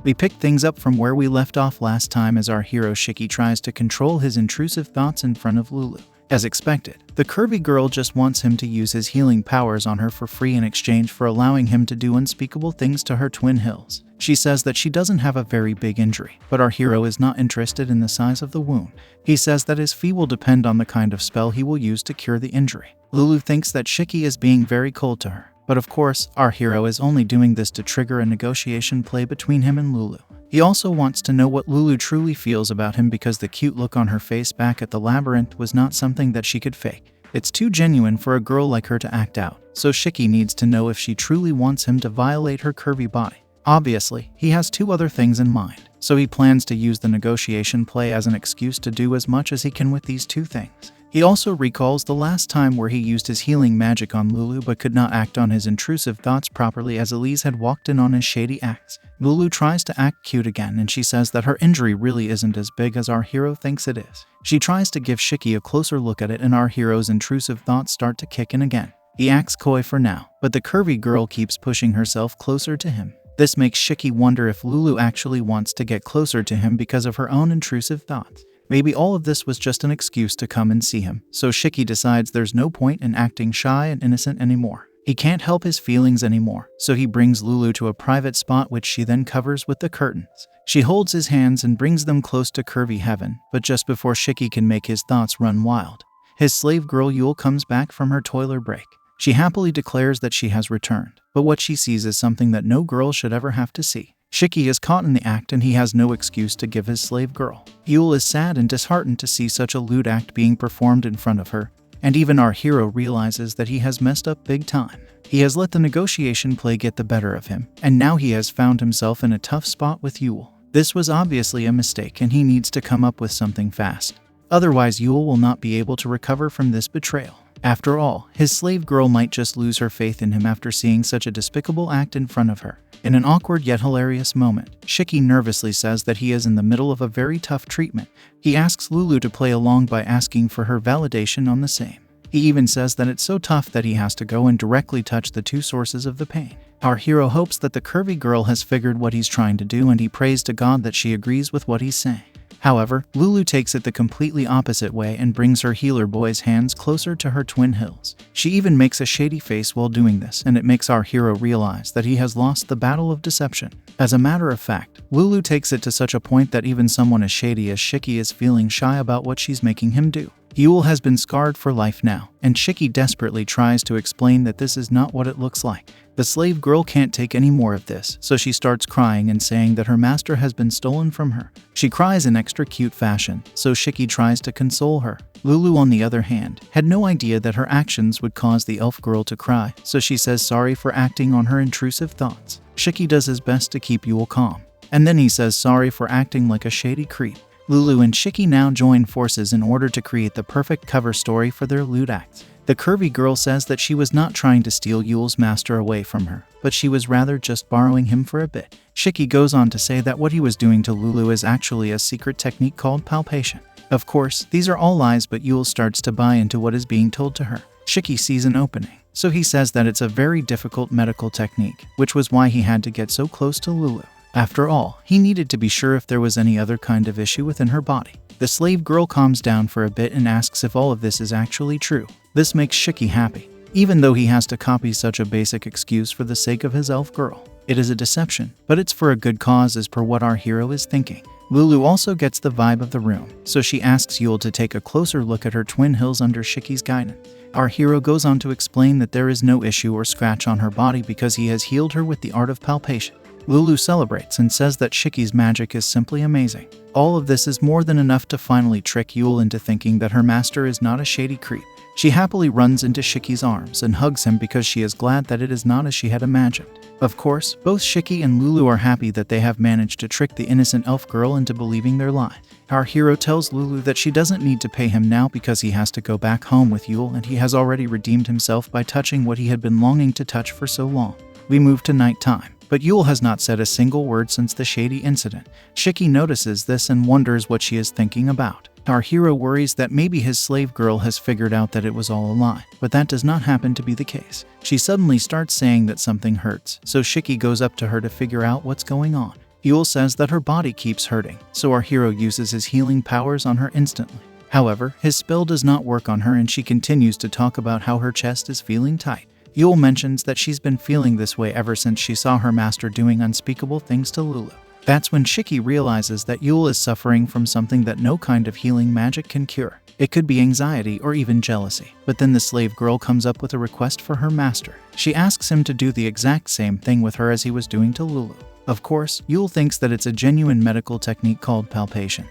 We pick things up from where we left off last time as our hero Shiki tries to control his intrusive thoughts in front of Lulu. As expected, the curvy girl just wants him to use his healing powers on her for free in exchange for allowing him to do unspeakable things to her twin hills. She says that she doesn't have a very big injury, but our hero is not interested in the size of the wound. He says that his fee will depend on the kind of spell he will use to cure the injury. Lulu thinks that Shiki is being very cold to her, but of course, our hero is only doing this to trigger a negotiation play between him and Lulu. He also wants to know what Lulu truly feels about him because the cute look on her face back at the labyrinth was not something that she could fake. It's too genuine for a girl like her to act out, so Shiki needs to know if she truly wants him to violate her curvy body. Obviously, he has two other things in mind, so he plans to use the negotiation play as an excuse to do as much as he can with these two things. He also recalls the last time where he used his healing magic on Lulu but could not act on his intrusive thoughts properly as Elise had walked in on his shady acts. Lulu tries to act cute again and she says that her injury really isn't as big as our hero thinks it is. She tries to give Shiki a closer look at it and our hero's intrusive thoughts start to kick in again. He acts coy for now, but the curvy girl keeps pushing herself closer to him. This makes Shiki wonder if Lulu actually wants to get closer to him because of her own intrusive thoughts. Maybe all of this was just an excuse to come and see him, so Shiki decides there's no point in acting shy and innocent anymore. He can't help his feelings anymore, so he brings Lulu to a private spot which she then covers with the curtains. She holds his hands and brings them close to curvy heaven, but just before Shiki can make his thoughts run wild, his slave girl Yule comes back from her toilet break. She happily declares that she has returned, but what she sees is something that no girl should ever have to see. Shiki is caught in the act and he has no excuse to give his slave girl. Yule is sad and disheartened to see such a lewd act being performed in front of her, and even our hero realizes that he has messed up big time. He has let the negotiation play get the better of him, and now he has found himself in a tough spot with Yule. This was obviously a mistake and he needs to come up with something fast. Otherwise Yule will not be able to recover from this betrayal. After all, his slave girl might just lose her faith in him after seeing such a despicable act in front of her. In an awkward yet hilarious moment, Shiki nervously says that he is in the middle of a very tough treatment. He asks Lulu to play along by asking for her validation on the same. He even says that it's so tough that he has to go and directly touch the two sources of the pain. Our hero hopes that the curvy girl has figured what he's trying to do and he prays to God that she agrees with what he's saying. However, Lulu takes it the completely opposite way and brings her healer boy's hands closer to her twin hills. She even makes a shady face while doing this, and it makes our hero realize that he has lost the battle of deception. As a matter of fact, Lulu takes it to such a point that even someone as shady as Shiki is feeling shy about what she's making him do. Yule has been scarred for life now, and Shiki desperately tries to explain that this is not what it looks like. The slave girl can't take any more of this, so she starts crying and saying that her master has been stolen from her. She cries in extra cute fashion, so Shiki tries to console her. Lulu, on the other hand, had no idea that her actions would cause the elf girl to cry, so she says sorry for acting on her intrusive thoughts. Shiki does his best to keep Yule calm, and then he says sorry for acting like a shady creep. Lulu and Shiki now join forces in order to create the perfect cover story for their lewd acts. The curvy girl says that she was not trying to steal Yule's master away from her, but she was rather just borrowing him for a bit. Shiki goes on to say that what he was doing to Lulu is actually a secret technique called palpation. Of course, these are all lies, but Yule starts to buy into what is being told to her. Shiki sees an opening, so he says that it's a very difficult medical technique, which was why he had to get so close to Lulu. After all, he needed to be sure if there was any other kind of issue within her body. The slave girl calms down for a bit and asks if all of this is actually true. This makes Shiki happy, even though he has to copy such a basic excuse for the sake of his elf girl. It is a deception, but it's for a good cause as per what our hero is thinking. Lulu also gets the vibe of the room, so she asks Yule to take a closer look at her twin hills under Shiki's guidance. Our hero goes on to explain that there is no issue or scratch on her body because he has healed her with the art of palpation. Lulu celebrates and says that Shiki's magic is simply amazing. All of this is more than enough to finally trick Yule into thinking that her master is not a shady creep. She happily runs into Shiki's arms and hugs him because she is glad that it is not as she had imagined. Of course, both Shiki and Lulu are happy that they have managed to trick the innocent elf girl into believing their lie. Our hero tells Lulu that she doesn't need to pay him now because he has to go back home with Yule and he has already redeemed himself by touching what he had been longing to touch for so long. We move to nighttime, but Yule has not said a single word since the shady incident. Shiki notices this and wonders what she is thinking about. Our hero worries that maybe his slave girl has figured out that it was all a lie, but that does not happen to be the case. She suddenly starts saying that something hurts, so Shiki goes up to her to figure out what's going on. Yule says that her body keeps hurting, so our hero uses his healing powers on her instantly. However, his spell does not work on her and she continues to talk about how her chest is feeling tight. Yule mentions that she's been feeling this way ever since she saw her master doing unspeakable things to Lulu. That's when Shiki realizes that Yule is suffering from something that no kind of healing magic can cure. It could be anxiety or even jealousy. But then the slave girl comes up with a request for her master. She asks him to do the exact same thing with her as he was doing to Lulu. Of course, Yule thinks that it's a genuine medical technique called palpation.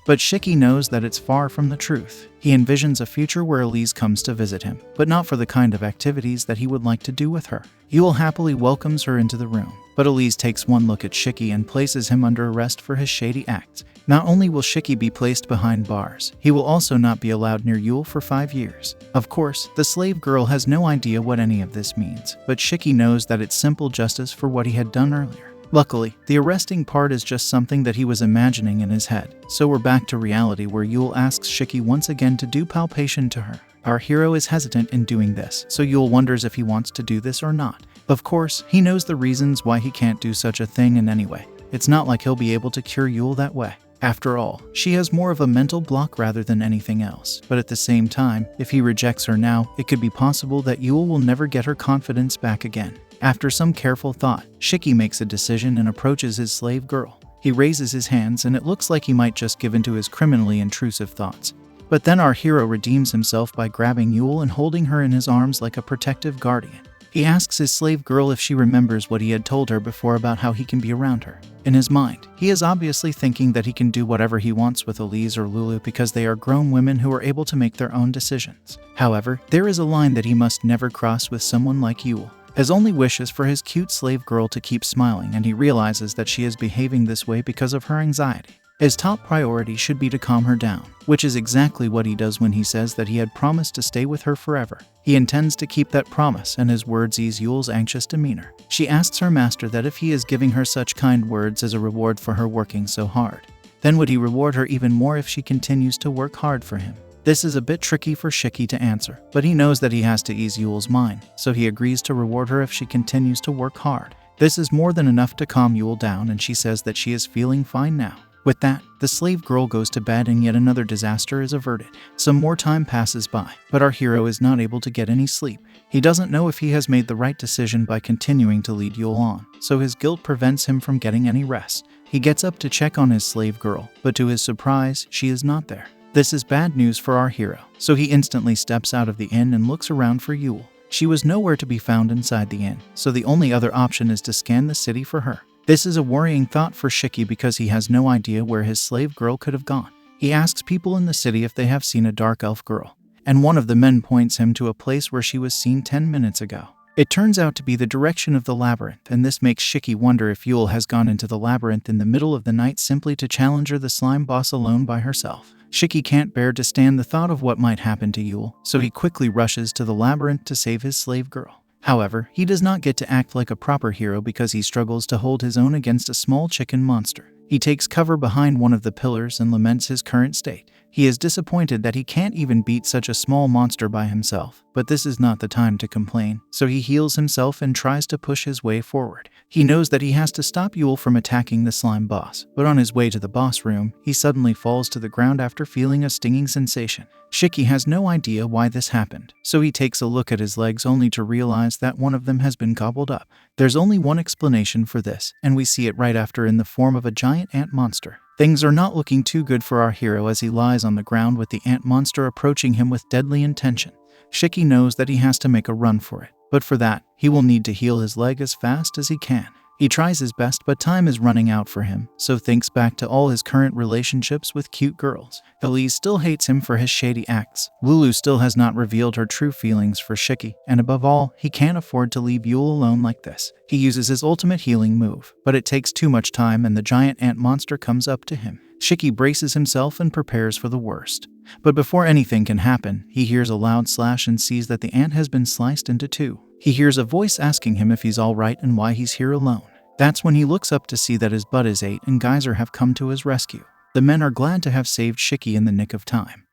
But Shiki knows that it's far from the truth. He envisions a future where Elise comes to visit him, but not for the kind of activities that he would like to do with her. Yule happily welcomes her into the room, but Elise takes one look at Shiki and places him under arrest for his shady acts. Not only will Shiki be placed behind bars, he will also not be allowed near Yule for 5 years. Of course, the slave girl has no idea what any of this means, but Shiki knows that it's simple justice for what he had done earlier. Luckily, the arresting part is just something that he was imagining in his head, so we're back to reality where Yule asks Shiki once again to do palpation to her. Our hero is hesitant in doing this, so Yule wonders if he wants to do this or not. Of course, he knows the reasons why he can't do such a thing in any way. It's not like he'll be able to cure Yule that way. After all, she has more of a mental block rather than anything else. But at the same time, if he rejects her now, it could be possible that Yule will never get her confidence back again. After some careful thought, Shiki makes a decision and approaches his slave girl. He raises his hands and it looks like he might just give in to his criminally intrusive thoughts. But then our hero redeems himself by grabbing Yule and holding her in his arms like a protective guardian. He asks his slave girl if she remembers what he had told her before about how he can be around her. In his mind, he is obviously thinking that he can do whatever he wants with Elise or Lulu because they are grown women who are able to make their own decisions. However, there is a line that he must never cross with someone like Yule. His only wish is for his cute slave girl to keep smiling, and he realizes that she is behaving this way because of her anxiety. His top priority should be to calm her down, which is exactly what he does when he says that he had promised to stay with her forever. He intends to keep that promise, and his words ease Yule's anxious demeanor. She asks her master that if he is giving her such kind words as a reward for her working so hard, then would he reward her even more if she continues to work hard for him? This is a bit tricky for Shiki to answer, but he knows that he has to ease Yule's mind, so he agrees to reward her if she continues to work hard. This is more than enough to calm Yule down, and she says that she is feeling fine now. With that, the slave girl goes to bed and yet another disaster is averted. Some more time passes by, but our hero is not able to get any sleep. He doesn't know if he has made the right decision by continuing to lead Yule on, so his guilt prevents him from getting any rest. He gets up to check on his slave girl, but to his surprise, she is not there. This is bad news for our hero, so he instantly steps out of the inn and looks around for Yule. She was nowhere to be found inside the inn, so the only other option is to scan the city for her. This is a worrying thought for Shiki because he has no idea where his slave girl could have gone. He asks people in the city if they have seen a dark elf girl, and one of the men points him to a place where she was seen 10 minutes ago. It turns out to be the direction of the labyrinth, and this makes Shiki wonder if Yule has gone into the labyrinth in the middle of the night simply to challenge the slime boss alone by herself. Shiki can't bear to stand the thought of what might happen to Yule, so he quickly rushes to the labyrinth to save his slave girl. However, he does not get to act like a proper hero because he struggles to hold his own against a small chicken monster. He takes cover behind one of the pillars and laments his current state. He is disappointed that he can't even beat such a small monster by himself, but this is not the time to complain, so he heals himself and tries to push his way forward. He knows that he has to stop Yule from attacking the slime boss, but on his way to the boss room, he suddenly falls to the ground after feeling a stinging sensation. Shiki has no idea why this happened, so he takes a look at his legs only to realize that one of them has been gobbled up. There's only one explanation for this, and we see it right after in the form of a giant ant monster. Things are not looking too good for our hero as he lies on the ground with the ant monster approaching him with deadly intention. Shiki knows that he has to make a run for it, but for that, he will need to heal his leg as fast as he can. He tries his best, but time is running out for him, so thinks back to all his current relationships with cute girls. Elise still hates him for his shady acts. Lulu still has not revealed her true feelings for Shiki, and above all, he can't afford to leave Yule alone like this. He uses his ultimate healing move, but it takes too much time and the giant ant monster comes up to him. Shiki braces himself and prepares for the worst. But before anything can happen, he hears a loud slash and sees that the ant has been sliced into two. He hears a voice asking him if he's alright and why he's here alone. That's when he looks up to see that his butt is ate and Geyser have come to his rescue. The men are glad to have saved Shiki in the nick of time.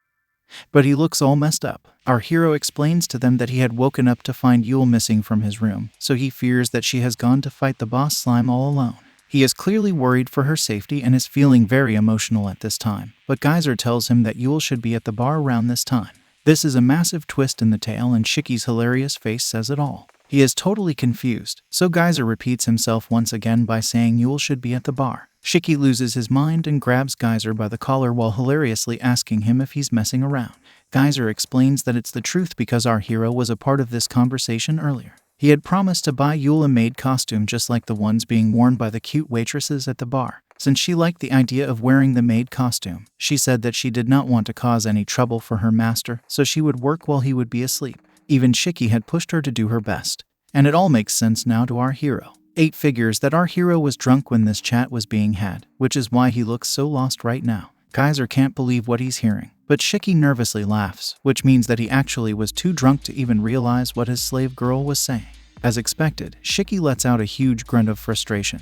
But he looks all messed up. Our hero explains to them that he had woken up to find Yule missing from his room, so he fears that she has gone to fight the boss slime all alone. He is clearly worried for her safety and is feeling very emotional at this time, but Geyser tells him that Yule should be at the bar around this time. This is a massive twist in the tale, and Shiki's hilarious face says it all. He is totally confused, so Geyser repeats himself once again by saying Yule should be at the bar. Shiki loses his mind and grabs Geyser by the collar while hilariously asking him if he's messing around. Geyser explains that it's the truth because our hero was a part of this conversation earlier. He had promised to buy Yule a maid costume just like the ones being worn by the cute waitresses at the bar. Since she liked the idea of wearing the maid costume, she said that she did not want to cause any trouble for her master, so she would work while he would be asleep. Even Shiki had pushed her to do her best. And it all makes sense now to our hero. 8 figures that our hero was drunk when this chat was being had, which is why he looks so lost right now. Geyser can't believe what he's hearing, but Shiki nervously laughs, which means that he actually was too drunk to even realize what his slave girl was saying. As expected, Shiki lets out a huge grunt of frustration.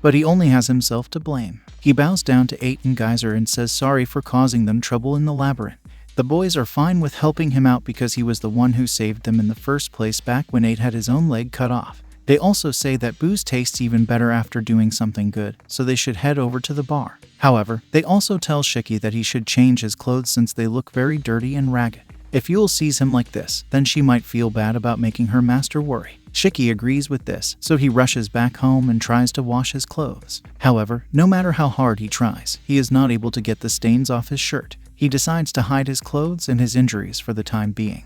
But he only has himself to blame. He bows down to 8 and Geyser and says sorry for causing them trouble in the labyrinth. The boys are fine with helping him out because he was the one who saved them in the first place back when 8 had his own leg cut off. They also say that booze tastes even better after doing something good, so they should head over to the bar. However, they also tell Shiki that he should change his clothes since they look very dirty and ragged. If Yule sees him like this, then she might feel bad about making her master worry. Shiki agrees with this, so he rushes back home and tries to wash his clothes. However, no matter how hard he tries, he is not able to get the stains off his shirt. He decides to hide his clothes and his injuries for the time being.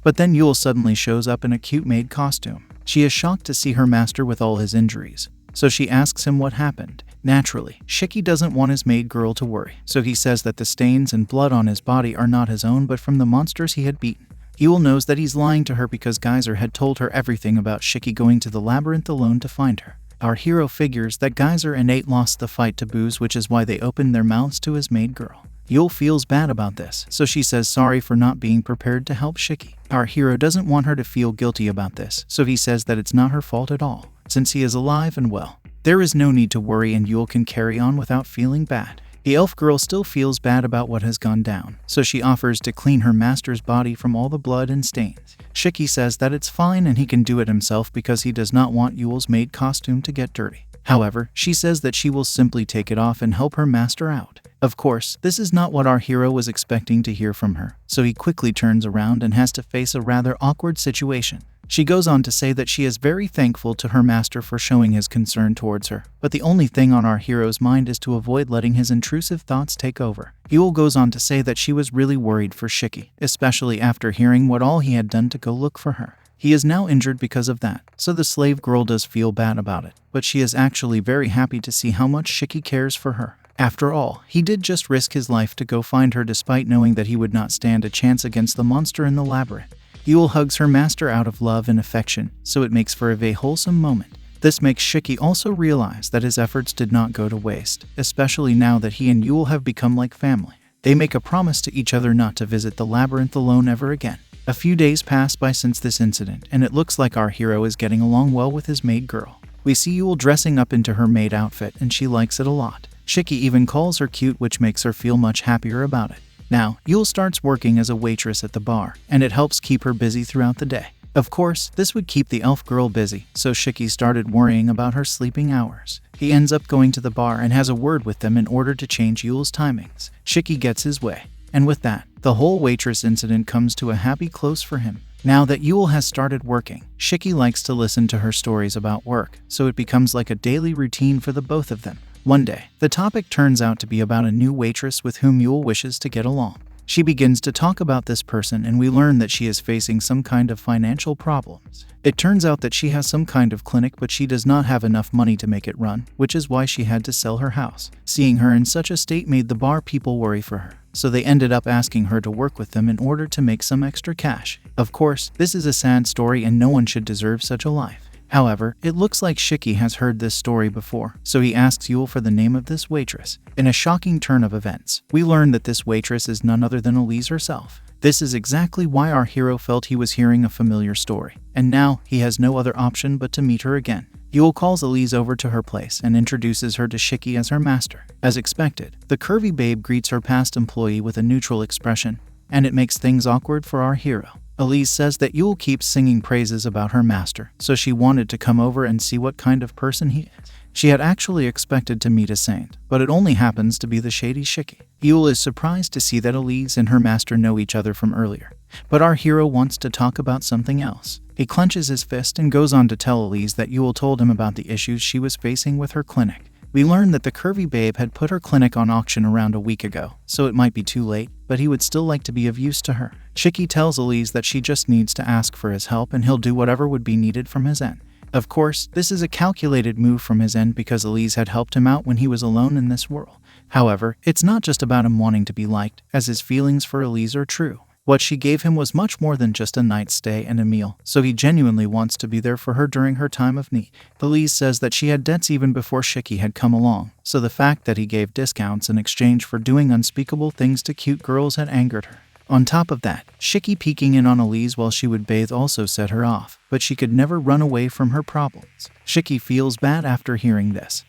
But then Yule suddenly shows up in a cute maid costume. She is shocked to see her master with all his injuries, so she asks him what happened. Naturally, Shiki doesn't want his maid girl to worry, so he says that the stains and blood on his body are not his own but from the monsters he had beaten. Yule knows that he's lying to her because Geyser had told her everything about Shiki going to the labyrinth alone to find her. Our hero figures that Geyser and 8 lost the fight to booze, which is why they opened their mouths to his maid girl. Yule feels bad about this, so she says sorry for not being prepared to help Shiki. Our hero doesn't want her to feel guilty about this, so he says that it's not her fault at all, since he is alive and well. There is no need to worry and Yule can carry on without feeling bad. The elf girl still feels bad about what has gone down, so she offers to clean her master's body from all the blood and stains. Shiki says that it's fine and he can do it himself because he does not want Yule's maid costume to get dirty. However, she says that she will simply take it off and help her master out. Of course, this is not what our hero was expecting to hear from her, so he quickly turns around and has to face a rather awkward situation. She goes on to say that she is very thankful to her master for showing his concern towards her, but the only thing on our hero's mind is to avoid letting his intrusive thoughts take over. Yule goes on to say that she was really worried for Shiki, especially after hearing what all he had done to go look for her. He is now injured because of that, so the slave girl does feel bad about it, but she is actually very happy to see how much Shiki cares for her. After all, he did just risk his life to go find her despite knowing that he would not stand a chance against the monster in the labyrinth. Yule hugs her master out of love and affection, so it makes for a very wholesome moment. This makes Shiki also realize that his efforts did not go to waste, especially now that he and Yule have become like family. They make a promise to each other not to visit the labyrinth alone ever again. A few days pass by since this incident, and it looks like our hero is getting along well with his maid girl. We see Yule dressing up into her maid outfit, and she likes it a lot. Shiki even calls her cute, which makes her feel much happier about it. Now, Yule starts working as a waitress at the bar, and it helps keep her busy throughout the day. Of course, this would keep the elf girl busy, so Shiki started worrying about her sleeping hours. He ends up going to the bar and has a word with them in order to change Yule's timings. Shiki gets his way, and with that, the whole waitress incident comes to a happy close for him. Now that Yule has started working, Shiki likes to listen to her stories about work, so it becomes like a daily routine for the both of them. One day, the topic turns out to be about a new waitress with whom Yule wishes to get along. She begins to talk about this person and we learn that she is facing some kind of financial problems. It turns out that she has some kind of clinic, but she does not have enough money to make it run, which is why she had to sell her house. Seeing her in such a state made the bar people worry for her, so they ended up asking her to work with them in order to make some extra cash. Of course, this is a sad story and no one should deserve such a life. However, it looks like Shiki has heard this story before, so he asks Yule for the name of this waitress. In a shocking turn of events, we learn that this waitress is none other than Elise herself. This is exactly why our hero felt he was hearing a familiar story, and now he has no other option but to meet her again. Yule calls Elise over to her place and introduces her to Shiki as her master. As expected, the curvy babe greets her past employee with a neutral expression, and it makes things awkward for our hero. Elise says that Yule keeps singing praises about her master, so she wanted to come over and see what kind of person he is. She had actually expected to meet a saint, but it only happens to be the shady Shiki. Yule is surprised to see that Elise and her master know each other from earlier, but our hero wants to talk about something else. He clenches his fist and goes on to tell Elise that Yule told him about the issues she was facing with her clinic. We learn that the curvy babe had put her clinic on auction around a week ago, so it might be too late, but he would still like to be of use to her. Shiki tells Elise that she just needs to ask for his help and he'll do whatever would be needed from his end. Of course, this is a calculated move from his end because Elise had helped him out when he was alone in this world. However, it's not just about him wanting to be liked, as his feelings for Elise are true. What she gave him was much more than just a night's stay and a meal, so he genuinely wants to be there for her during her time of need. Elise says that she had debts even before Shiki had come along, so the fact that he gave discounts in exchange for doing unspeakable things to cute girls had angered her. On top of that, Shiki peeking in on Elise while she would bathe also set her off, but she could never run away from her problems. Shiki feels bad after hearing this,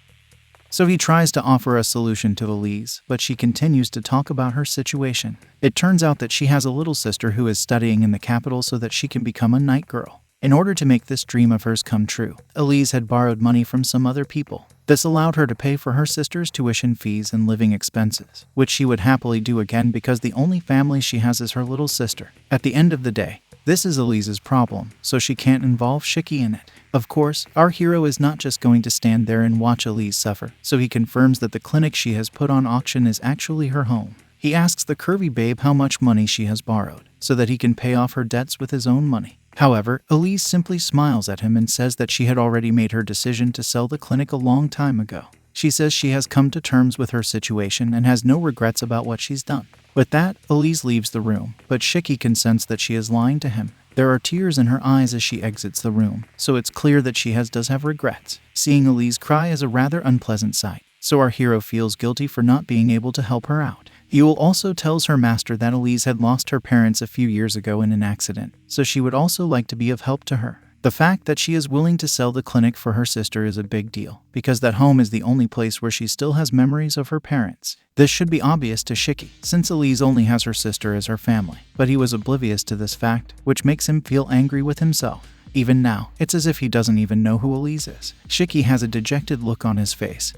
so he tries to offer a solution to Elise, but she continues to talk about her situation. It turns out that she has a little sister who is studying in the capital so that she can become a night girl. In order to make this dream of hers come true, Elise had borrowed money from some other people. This allowed her to pay for her sister's tuition fees and living expenses, which she would happily do again because the only family she has is her little sister. At the end of the day, this is Elise's problem, so she can't involve Shiki in it. Of course, our hero is not just going to stand there and watch Elise suffer, so he confirms that the clinic she has put on auction is actually her home. He asks the curvy babe how much money she has borrowed, so that he can pay off her debts with his own money. However, Elise simply smiles at him and says that she had already made her decision to sell the clinic a long time ago. She says she has come to terms with her situation and has no regrets about what she's done. With that, Elise leaves the room, but Shiki can sense that she is lying to him. There are tears in her eyes as she exits the room, so it's clear that she does have regrets. Seeing Elise cry is a rather unpleasant sight, so our hero feels guilty for not being able to help her out. Yule also tells her master that Elise had lost her parents a few years ago in an accident, so she would also like to be of help to her. The fact that she is willing to sell the clinic for her sister is a big deal, because that home is the only place where she still has memories of her parents. This should be obvious to Shiki, since Elise only has her sister as her family, but he was oblivious to this fact, which makes him feel angry with himself. Even now, it's as if he doesn't even know who Elise is. Shiki has a dejected look on his face,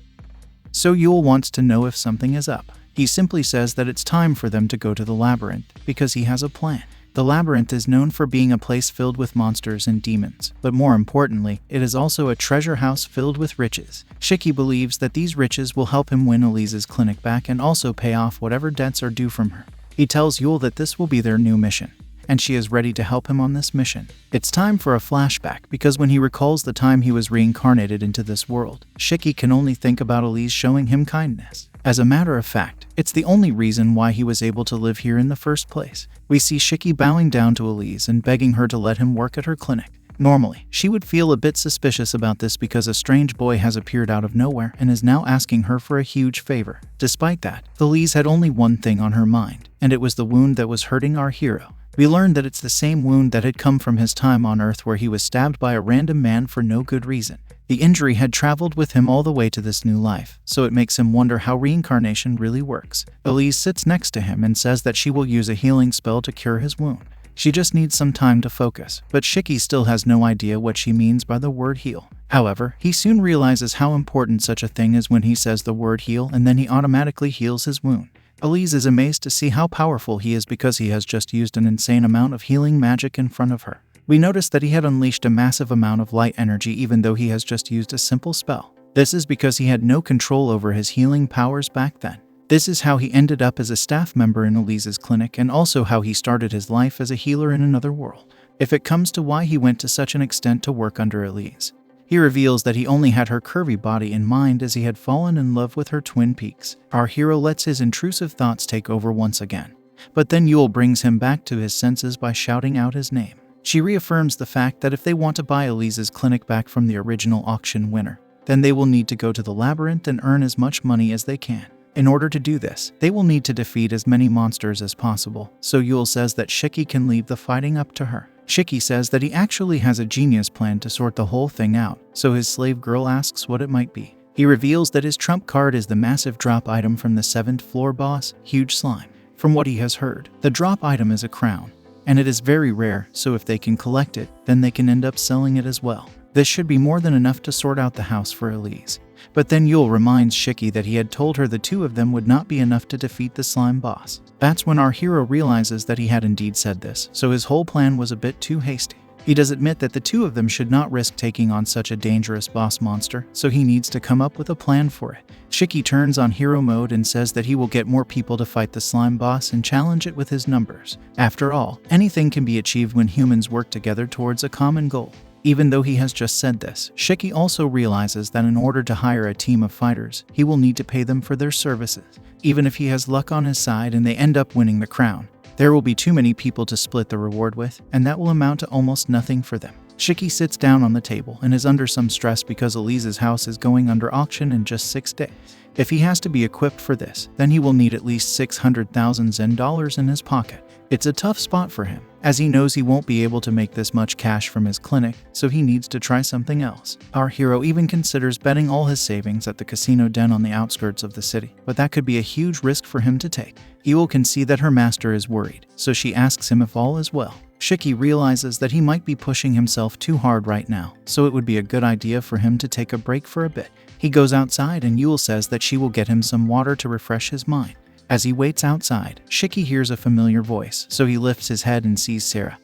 so Yule wants to know if something is up. He simply says that it's time for them to go to the labyrinth, because he has a plan. The labyrinth is known for being a place filled with monsters and demons, but more importantly, it is also a treasure house filled with riches. Shiki believes that these riches will help him win Elise's clinic back and also pay off whatever debts are due from her. He tells Yule that this will be their new mission, and she is ready to help him on this mission. It's time for a flashback because when he recalls the time he was reincarnated into this world, Shiki can only think about Elise showing him kindness. As a matter of fact, it's the only reason why he was able to live here in the first place. We see Shiki bowing down to Elise and begging her to let him work at her clinic. Normally, she would feel a bit suspicious about this because a strange boy has appeared out of nowhere and is now asking her for a huge favor. Despite that, Elise had only one thing on her mind, and it was the wound that was hurting our hero. We learned that it's the same wound that had come from his time on Earth where he was stabbed by a random man for no good reason. The injury had traveled with him all the way to this new life, so it makes him wonder how reincarnation really works. Elise sits next to him and says that she will use a healing spell to cure his wound. She just needs some time to focus, but Shiki still has no idea what she means by the word heal. However, he soon realizes how important such a thing is when he says the word heal and then he automatically heals his wound. Elise is amazed to see how powerful he is because he has just used an insane amount of healing magic in front of her. We noticed that he had unleashed a massive amount of light energy even though he has just used a simple spell. This is because he had no control over his healing powers back then. This is how he ended up as a staff member in Elise's clinic and also how he started his life as a healer in another world. If it comes to why he went to such an extent to work under Elise, he reveals that he only had her curvy body in mind as he had fallen in love with her twin peaks. Our hero lets his intrusive thoughts take over once again, but then Yule brings him back to his senses by shouting out his name. She reaffirms the fact that if they want to buy Elise's clinic back from the original auction winner, then they will need to go to the labyrinth and earn as much money as they can. In order to do this, they will need to defeat as many monsters as possible, so Yule says that Shiki can leave the fighting up to her. Shiki says that he actually has a genius plan to sort the whole thing out, so his slave girl asks what it might be. He reveals that his trump card is the massive drop item from the 7th floor boss, Huge Slime. From what he has heard, the drop item is a crown, and it is very rare, so if they can collect it, then they can end up selling it as well. This should be more than enough to sort out the house for Elise. But then Yule reminds Shiki that he had told her the two of them would not be enough to defeat the slime boss. That's when our hero realizes that he had indeed said this, so his whole plan was a bit too hasty. He does admit that the two of them should not risk taking on such a dangerous boss monster, so he needs to come up with a plan for it. Shiki turns on hero mode and says that he will get more people to fight the slime boss and challenge it with his numbers. After all, anything can be achieved when humans work together towards a common goal. Even though he has just said this, Shiki also realizes that in order to hire a team of fighters, he will need to pay them for their services. Even if he has luck on his side and they end up winning the crown, there will be too many people to split the reward with, and that will amount to almost nothing for them. Shiki sits down on the table and is under some stress because Elise's house is going under auction in just 6 days. If he has to be equipped for this, then he will need at least 600,000 Zen dollars in his pocket. It's a tough spot for him, as he knows he won't be able to make this much cash from his clinic, so he needs to try something else. Our hero even considers betting all his savings at the casino den on the outskirts of the city, but that could be a huge risk for him to take. Yule can see that her master is worried, so she asks him if all is well. Shiki realizes that he might be pushing himself too hard right now, so it would be a good idea for him to take a break for a bit. He goes outside and Yule says that she will get him some water to refresh his mind. As he waits outside, Shiki hears a familiar voice, so he lifts his head and sees Sarah,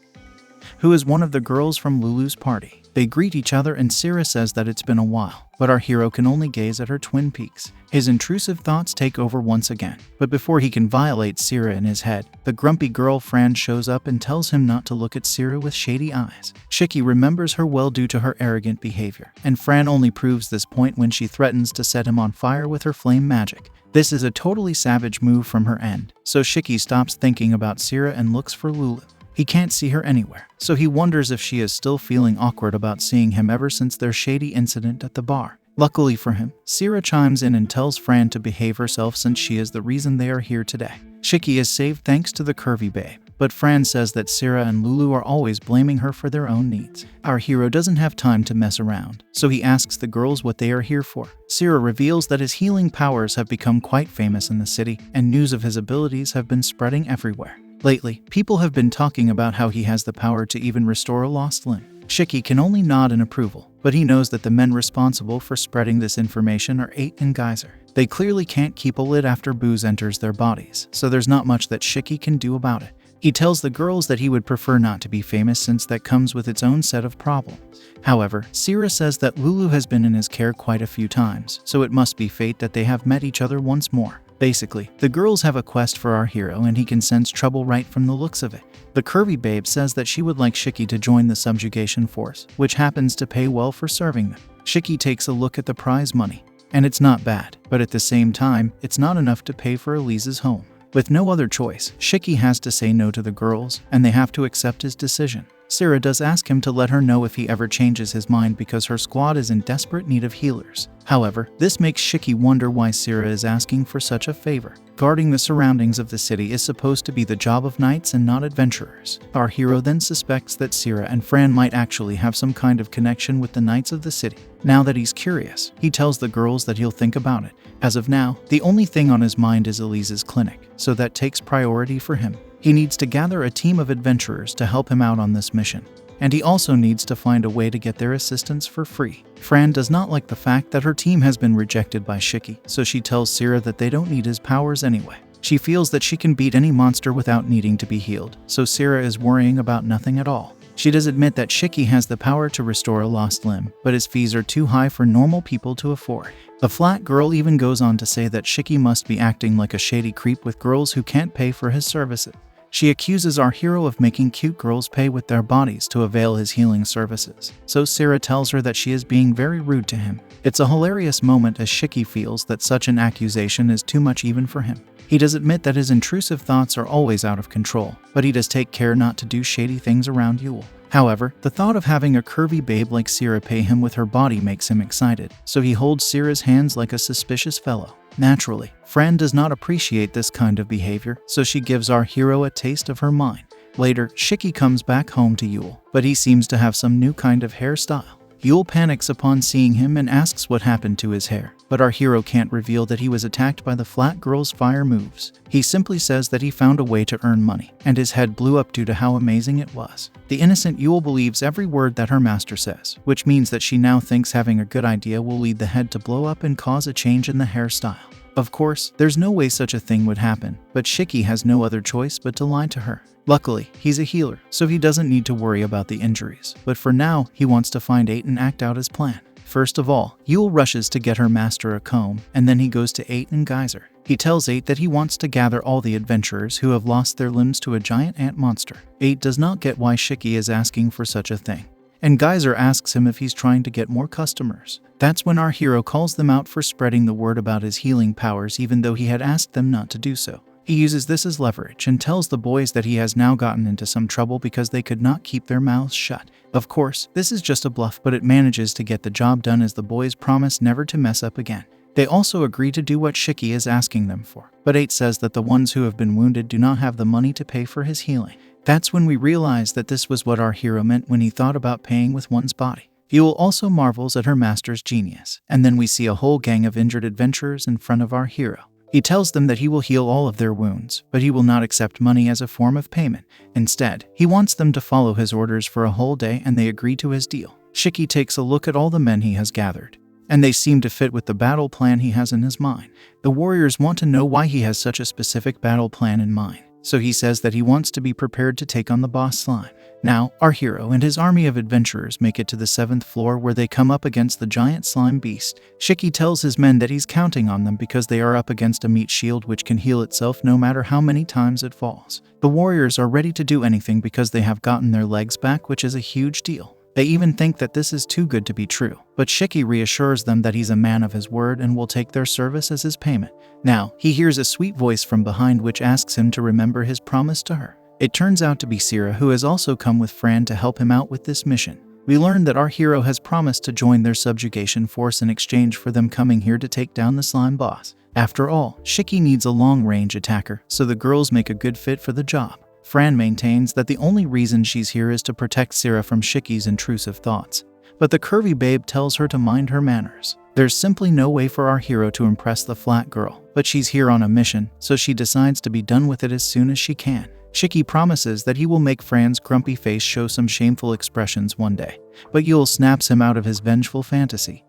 who is one of the girls from Lulu's party. They greet each other and Sarah says that it's been a while, but our hero can only gaze at her twin peaks. His intrusive thoughts take over once again, but before he can violate Sarah in his head, the grumpy girl Fran shows up and tells him not to look at Sarah with shady eyes. Shiki remembers her well due to her arrogant behavior, and Fran only proves this point when she threatens to set him on fire with her flame magic. This is a totally savage move from her end, so Shiki stops thinking about Sarah and looks for Lulu. He can't see her anywhere, so he wonders if she is still feeling awkward about seeing him ever since their shady incident at the bar. Luckily for him, Sarah chimes in and tells Fran to behave herself since she is the reason they are here today. Shiki is saved thanks to the curvy babe, but Fran says that Sarah and Lulu are always blaming her for their own needs. Our hero doesn't have time to mess around, so he asks the girls what they are here for. Sarah reveals that his healing powers have become quite famous in the city, and news of his abilities have been spreading everywhere. Lately, people have been talking about how he has the power to even restore a lost limb. Shiki can only nod in approval, but he knows that the men responsible for spreading this information are 8 and Geyser. They clearly can't keep a lid after booze enters their bodies, so there's not much that Shiki can do about it. He tells the girls that he would prefer not to be famous since that comes with its own set of problems. However, Sarah says that Lulu has been in his care quite a few times, so it must be fate that they have met each other once more. Basically, the girls have a quest for our hero and he can sense trouble right from the looks of it. The curvy babe says that she would like Shiki to join the subjugation force, which happens to pay well for serving them. Shiki takes a look at the prize money, and it's not bad, but at the same time, it's not enough to pay for Elise's home. With no other choice, Shiki has to say no to the girls, and they have to accept his decision. Sarah does ask him to let her know if he ever changes his mind because her squad is in desperate need of healers. However, this makes Shiki wonder why Sarah is asking for such a favor. Guarding the surroundings of the city is supposed to be the job of knights and not adventurers. Our hero then suspects that Sarah and Fran might actually have some kind of connection with the knights of the city. Now that he's curious, he tells the girls that he'll think about it. As of now, the only thing on his mind is Elise's clinic, so that takes priority for him. He needs to gather a team of adventurers to help him out on this mission, and he also needs to find a way to get their assistance for free. Fran does not like the fact that her team has been rejected by Shiki, so she tells Sarah that they don't need his powers anyway. She feels that she can beat any monster without needing to be healed, so Sarah is worrying about nothing at all. She does admit that Shiki has the power to restore a lost limb, but his fees are too high for normal people to afford. The flat girl even goes on to say that Shiki must be acting like a shady creep with girls who can't pay for his services. She accuses our hero of making cute girls pay with their bodies to avail his healing services, so Sarah tells her that she is being very rude to him. It's a hilarious moment as Shiki feels that such an accusation is too much even for him. He does admit that his intrusive thoughts are always out of control, but he does take care not to do shady things around Yule. However, the thought of having a curvy babe like Sarah pay him with her body makes him excited, so he holds Sarah's hands like a suspicious fellow. Naturally, Fran does not appreciate this kind of behavior, so she gives our hero a taste of her mind. Later, Shiki comes back home to Yule, but he seems to have some new kind of hairstyle. Yule panics upon seeing him and asks what happened to his hair, but our hero can't reveal that he was attacked by the flat girl's fire moves. He simply says that he found a way to earn money, and his head blew up due to how amazing it was. The innocent Yule believes every word that her master says, which means that she now thinks having a good idea will lead the head to blow up and cause a change in the hairstyle. Of course, there's no way such a thing would happen, but Shiki has no other choice but to lie to her. Luckily, he's a healer, so he doesn't need to worry about the injuries, but for now, he wants to find 8 and act out his plan. First of all, Yule rushes to get her master a comb, and then he goes to 8 and Geyser. He tells 8 that he wants to gather all the adventurers who have lost their limbs to a giant ant monster. 8 does not get why Shiki is asking for such a thing, and Geyser asks him if he's trying to get more customers. That's when our hero calls them out for spreading the word about his healing powers even though he had asked them not to do so. He uses this as leverage and tells the boys that he has now gotten into some trouble because they could not keep their mouths shut. Of course, this is just a bluff, but it manages to get the job done as the boys promise never to mess up again. They also agree to do what Shiki is asking them for, but 8 says that the ones who have been wounded do not have the money to pay for his healing. That's when we realize that this was what our hero meant when he thought about paying with one's body. Yule also marvels at her master's genius, and then we see a whole gang of injured adventurers in front of our hero. He tells them that he will heal all of their wounds, but he will not accept money as a form of payment. Instead, he wants them to follow his orders for a whole day, and they agree to his deal. Shiki takes a look at all the men he has gathered, and they seem to fit with the battle plan he has in his mind. The warriors want to know why he has such a specific battle plan in mind, so he says that he wants to be prepared to take on the boss slime. Now, our hero and his army of adventurers make it to the 7th floor where they come up against the giant slime beast. Shiki tells his men that he's counting on them because they are up against a meat shield which can heal itself no matter how many times it falls. The warriors are ready to do anything because they have gotten their legs back, which is a huge deal. They even think that this is too good to be true, but Shiki reassures them that he's a man of his word and will take their service as his payment. Now, he hears a sweet voice from behind which asks him to remember his promise to her. It turns out to be Sira, who has also come with Fran to help him out with this mission. We learn that our hero has promised to join their subjugation force in exchange for them coming here to take down the slime boss. After all, Shiki needs a long-range attacker, so the girls make a good fit for the job. Fran maintains that the only reason she's here is to protect Sira from Shiki's intrusive thoughts, but the curvy babe tells her to mind her manners. There's simply no way for our hero to impress the flat girl, but she's here on a mission, so she decides to be done with it as soon as she can. Shiki promises that he will make Fran's grumpy face show some shameful expressions one day, but Yule snaps him out of his vengeful fantasy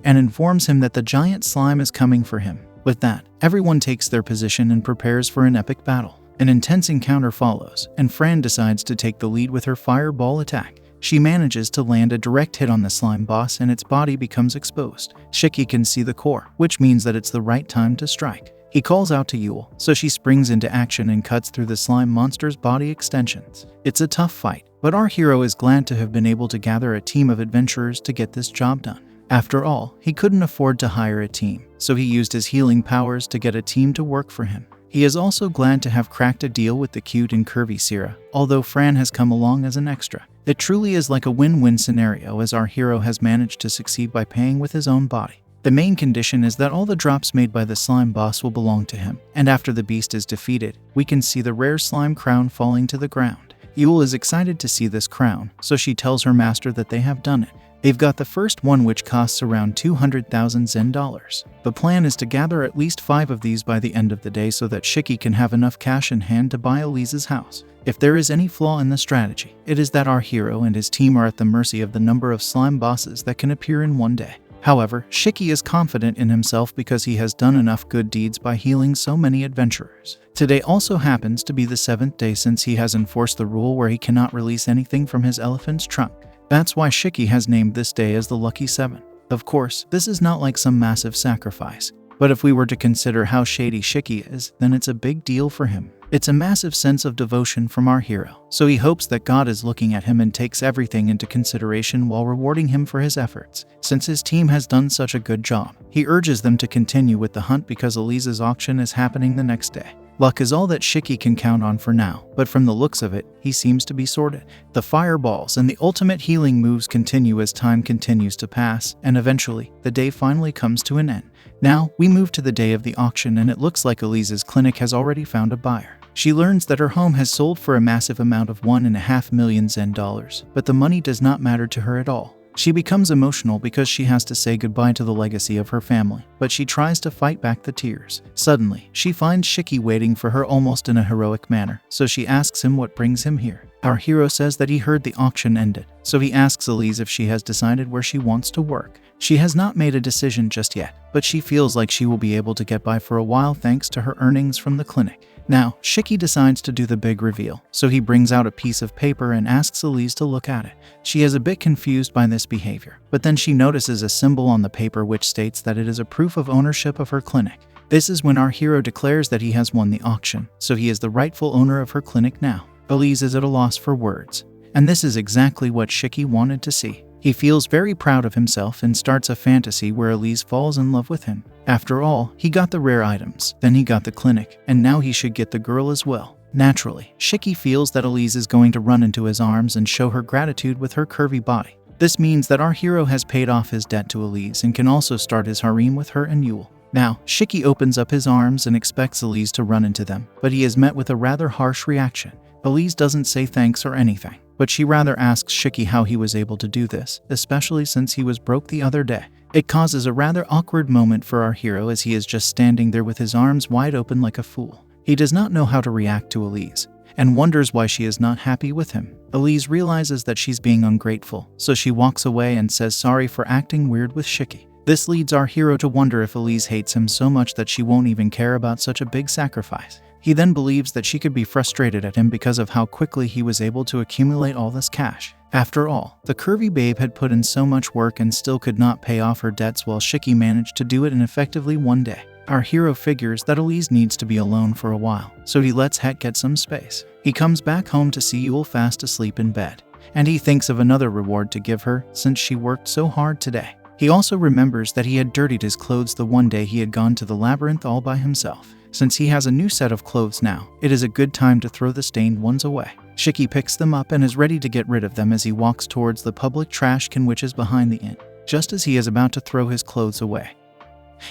and informs him that the giant slime is coming for him. With that, everyone takes their position and prepares for an epic battle. An intense encounter follows, and Fran decides to take the lead with her fireball attack. She manages to land a direct hit on the slime boss and its body becomes exposed. Shiki can see the core, which means that it's the right time to strike. He calls out to Yule, so she springs into action and cuts through the slime monster's body extensions. It's a tough fight, but our hero is glad to have been able to gather a team of adventurers to get this job done. After all, he couldn't afford to hire a team, so he used his healing powers to get a team to work for him. He is also glad to have cracked a deal with the cute and curvy Sira, although Fran has come along as an extra. It truly is like a win-win scenario as our hero has managed to succeed by paying with his own body. The main condition is that all the drops made by the slime boss will belong to him, and after the beast is defeated, we can see the rare slime crown falling to the ground. Yule is excited to see this crown, so she tells her master that they have done it. They've got the first one, which costs around 200,000 Zen dollars. The plan is to gather at least 5 of these by the end of the day so that Shiki can have enough cash in hand to buy Elise's house. If there is any flaw in the strategy, it is that our hero and his team are at the mercy of the number of slime bosses that can appear in one day. However, Shiki is confident in himself because he has done enough good deeds by healing so many adventurers. Today also happens to be the 7th day since he has enforced the rule where he cannot release anything from his elephant's trunk. That's why Shiki has named this day as the Lucky 7. Of course, this is not like some massive sacrifice, but if we were to consider how shady Shiki is, then it's a big deal for him. It's a massive sense of devotion from our hero, so he hopes that God is looking at him and takes everything into consideration while rewarding him for his efforts. Since his team has done such a good job, he urges them to continue with the hunt because Elise's auction is happening the next day. Luck is all that Shiki can count on for now, but from the looks of it, he seems to be sorted. The fireballs and the ultimate healing moves continue as time continues to pass, and eventually, the day finally comes to an end. Now, we move to the day of the auction, and it looks like Elise's clinic has already found a buyer. She learns that her home has sold for a massive amount of 1.5 million Zen dollars, but the money does not matter to her at all. She becomes emotional because she has to say goodbye to the legacy of her family, but she tries to fight back the tears. Suddenly, she finds Shiki waiting for her almost in a heroic manner, so she asks him what brings him here. Our hero says that he heard the auction ended, so he asks Elise if she has decided where she wants to work. She has not made a decision just yet, but she feels like she will be able to get by for a while thanks to her earnings from the clinic. Now, Shiki decides to do the big reveal, so he brings out a piece of paper and asks Elise to look at it. She is a bit confused by this behavior, but then she notices a symbol on the paper which states that it is a proof of ownership of her clinic. This is when our hero declares that he has won the auction, so he is the rightful owner of her clinic now. Elise is at a loss for words, and this is exactly what Shiki wanted to see. He feels very proud of himself and starts a fantasy where Elise falls in love with him. After all, he got the rare items, then he got the clinic, and now he should get the girl as well. Naturally, Shiki feels that Elise is going to run into his arms and show her gratitude with her curvy body. This means that our hero has paid off his debt to Elise and can also start his harem with her and Yule. Now, Shiki opens up his arms and expects Elise to run into them, but he is met with a rather harsh reaction. Elise doesn't say thanks or anything, but she rather asks Shiki how he was able to do this, especially since he was broke the other day. It causes a rather awkward moment for our hero as he is just standing there with his arms wide open like a fool. He does not know how to react to Elise, and wonders why she is not happy with him. Elise realizes that she's being ungrateful, so she walks away and says sorry for acting weird with Shiki. This leads our hero to wonder if Elise hates him so much that she won't even care about such a big sacrifice. He then believes that she could be frustrated at him because of how quickly he was able to accumulate all this cash. After all, the curvy babe had put in so much work and still could not pay off her debts while Shiki managed to do it in effectively one day. Our hero figures that Elise needs to be alone for a while, so he lets Het get some space. He comes back home to see Yule fast asleep in bed, and he thinks of another reward to give her since she worked so hard today. He also remembers that he had dirtied his clothes the one day he had gone to the labyrinth all by himself. Since he has a new set of clothes now, it is a good time to throw the stained ones away. Shiki picks them up and is ready to get rid of them as he walks towards the public trash can which is behind the inn. Just as he is about to throw his clothes away,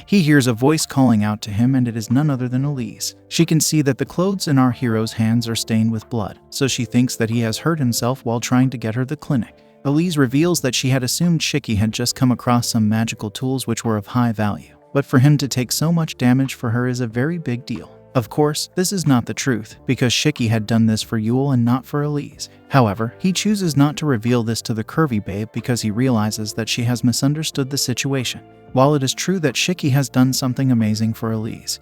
he hears a voice calling out to him, and it is none other than Elise. She can see that the clothes in our hero's hands are stained with blood, so she thinks that he has hurt himself while trying to get her the clinic. Elise reveals that she had assumed Shiki had just come across some magical tools which were of high value, but for him to take so much damage for her is a very big deal. Of course, this is not the truth, because Shiki had done this for Yule and not for Elise. However, he chooses not to reveal this to the curvy babe because he realizes that she has misunderstood the situation. While it is true that Shiki has done something amazing for Elise,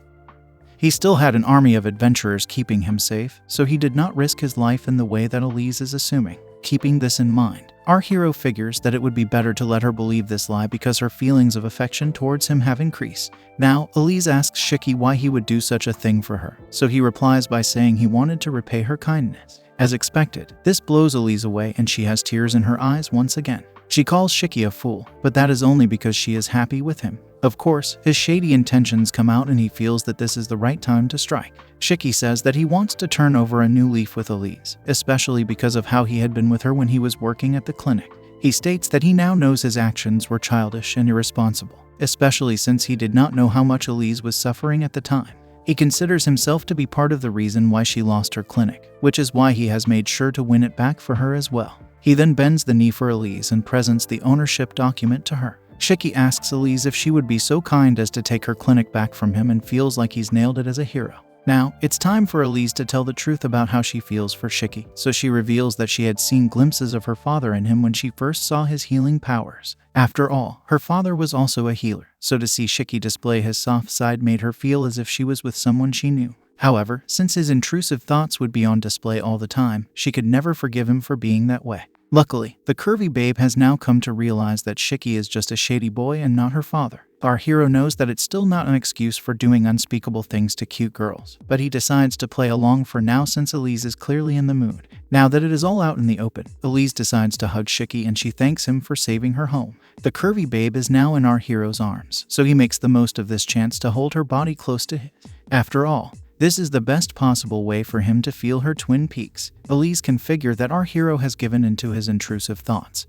he still had an army of adventurers keeping him safe, so he did not risk his life in the way that Elise is assuming. Keeping this in mind, our hero figures that it would be better to let her believe this lie because her feelings of affection towards him have increased. Now, Elise asks Shiki why he would do such a thing for her, so he replies by saying he wanted to repay her kindness. As expected, this blows Elise away and she has tears in her eyes once again. She calls Shiki a fool, but that is only because she is happy with him. Of course, his shady intentions come out and he feels that this is the right time to strike. Shiki says that he wants to turn over a new leaf with Elise, especially because of how he had been with her when he was working at the clinic. He states that he now knows his actions were childish and irresponsible, especially since he did not know how much Elise was suffering at the time. He considers himself to be part of the reason why she lost her clinic, which is why he has made sure to win it back for her as well. He then bends the knee for Elise and presents the ownership document to her. Shiki asks Elise if she would be so kind as to take her clinic back from him and feels like he's nailed it as a hero. Now, it's time for Elise to tell the truth about how she feels for Shiki, so she reveals that she had seen glimpses of her father in him when she first saw his healing powers. After all, her father was also a healer, so to see Shiki display his soft side made her feel as if she was with someone she knew. However, since his intrusive thoughts would be on display all the time, she could never forgive him for being that way. Luckily, the curvy babe has now come to realize that Shiki is just a shady boy and not her father. Our hero knows that it's still not an excuse for doing unspeakable things to cute girls, but he decides to play along for now since Elise is clearly in the mood. Now that it is all out in the open, Elise decides to hug Shiki and she thanks him for saving her home. The curvy babe is now in our hero's arms, so he makes the most of this chance to hold her body close to his. After all, this is the best possible way for him to feel her twin peaks. Elise can figure that our hero has given into his intrusive thoughts,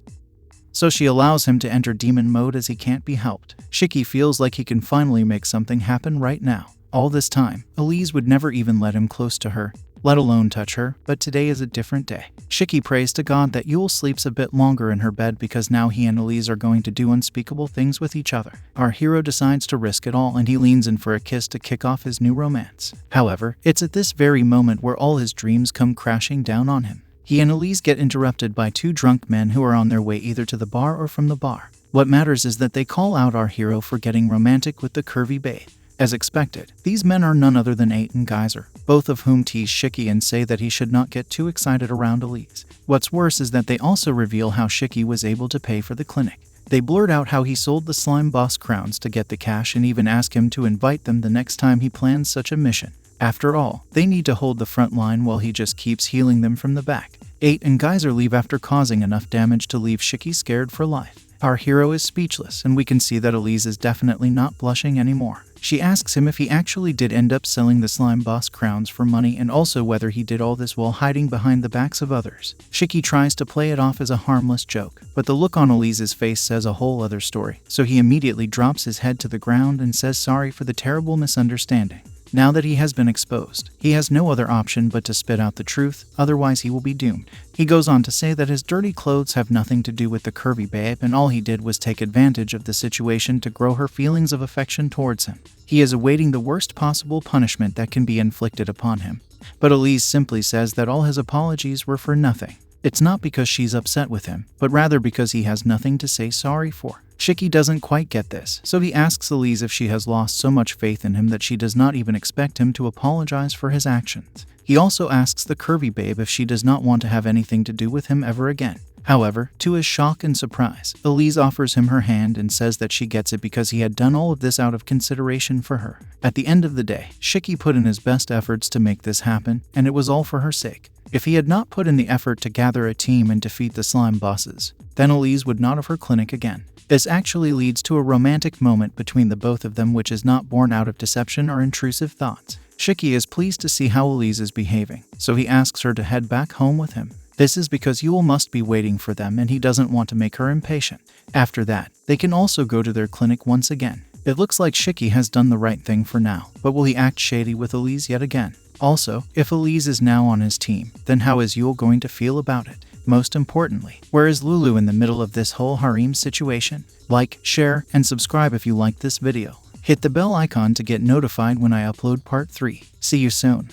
so she allows him to enter demon mode as he can't be helped. Shiki feels like he can finally make something happen right now. All this time, Elise would never even let him close to her. let alone touch her, but today is a different day. Shiki prays to God that Yule sleeps a bit longer in her bed because now he and Elise are going to do unspeakable things with each other. Our hero decides to risk it all and he leans in for a kiss to kick off his new romance. However, it's at this very moment where all his dreams come crashing down on him. He and Elise get interrupted by two drunk men who are on their way either to the bar or from the bar. What matters is that they call out our hero for getting romantic with the curvy babe. As expected, these men are none other than 8 and Geyser, both of whom tease Shiki and say that he should not get too excited around Elise. What's worse is that they also reveal how Shiki was able to pay for the clinic. They blurt out how he sold the slime boss crowns to get the cash and even ask him to invite them the next time he plans such a mission. After all, they need to hold the front line while he just keeps healing them from the back. 8 and Geyser leave after causing enough damage to leave Shiki scared for life. Our hero is speechless, and we can see that Elise is definitely not blushing anymore. She asks him if he actually did end up selling the slime boss crowns for money and also whether he did all this while hiding behind the backs of others. Shiki tries to play it off as a harmless joke, but the look on Elise's face says a whole other story, so he immediately drops his head to the ground and says sorry for the terrible misunderstanding. Now that he has been exposed, he has no other option but to spit out the truth, otherwise he will be doomed. He goes on to say that his dirty clothes have nothing to do with the curvy babe and all he did was take advantage of the situation to grow her feelings of affection towards him. He is awaiting the worst possible punishment that can be inflicted upon him. But Elise simply says that all his apologies were for nothing. It's not because she's upset with him, but rather because he has nothing to say sorry for. Shiki doesn't quite get this, so he asks Elise if she has lost so much faith in him that she does not even expect him to apologize for his actions. He also asks the curvy babe if she does not want to have anything to do with him ever again. However, to his shock and surprise, Elise offers him her hand and says that she gets it because he had done all of this out of consideration for her. At the end of the day, Shiki put in his best efforts to make this happen, and it was all for her sake. If he had not put in the effort to gather a team and defeat the slime bosses, then Elise would not have her clinic again. This actually leads to a romantic moment between the both of them which is not born out of deception or intrusive thoughts. Shiki is pleased to see how Elise is behaving, so he asks her to head back home with him. This is because Yule must be waiting for them and he doesn't want to make her impatient. After that, they can also go to their clinic once again. It looks like Shiki has done the right thing for now, but will he act shady with Elise yet again? Also, if Elise is now on his team, then how is Yule going to feel about it? Most importantly, where is Lulu in the middle of this whole harem situation? Like, share, and subscribe if you liked this video. Hit the bell icon to get notified when I upload part 3. See you soon.